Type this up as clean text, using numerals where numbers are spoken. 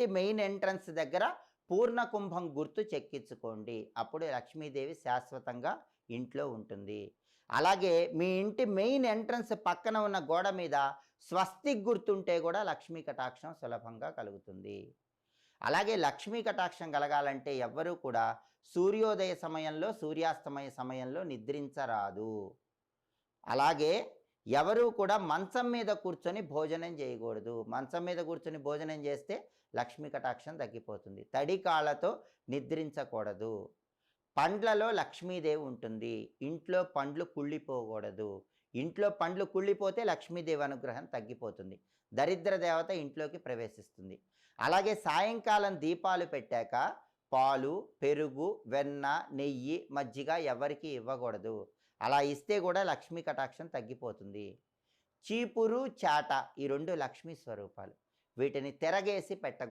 Main entrance దగ్గర పూర్ణ కుంభం గుర్తు చెక్కించుకోండి. అప్పుడు లక్ష్మీదేవి శాశ్వతంగా ఇంట్లో ఉంటుంది. అలాగే మీ ఇంటి మెయిన్ ఎంట్రన్స్ పక్కన ఉన్న గోడ మీద స్వస్తిక్ గుర్తుంటే కూడా లక్ష్మీ కటాక్షం సులభంగా కలుగుతుంది. అలాగే లక్ష్మీ కటాక్షం కలగాలంటే ఎవ్వరూ కూడా సూర్యోదయ సమయంలో, సూర్యాస్తమయ సమయంలో నిద్రించరాదు. అలాగే ఎవరూ కూడా మంచం మీద కూర్చొని భోజనం చేయకూడదు. మంచం మీద కూర్చొని భోజనం చేస్తే లక్ష్మీ కటాక్షం తగ్గిపోతుంది. తడి కాళ్ళతో నిద్రించకూడదు. పండ్లలో లక్ష్మీదేవి ఉంటుంది. ఇంట్లో పండ్లు కుళ్ళిపోకూడదు. ఇంట్లో పండ్లు కుళ్ళిపోతే లక్ష్మీదేవి అనుగ్రహం తగ్గిపోతుంది. దరిద్ర దేవత ఇంట్లోకి ప్రవేశిస్తుంది. అలాగే సాయంకాలం దీపాలు పెట్టాక పాలు, పెరుగు, వెన్న, నెయ్యి, మజ్జిగ ఎవరికీ ఇవ్వకూడదు. అలా ఇస్తే కూడా లక్ష్మీ కటాక్షం తగ్గిపోతుంది. చీపురు, చాట ఈ 2 లక్ష్మీ స్వరూపాలు. వీటిని తిరగేసి పెట్టకూడదు.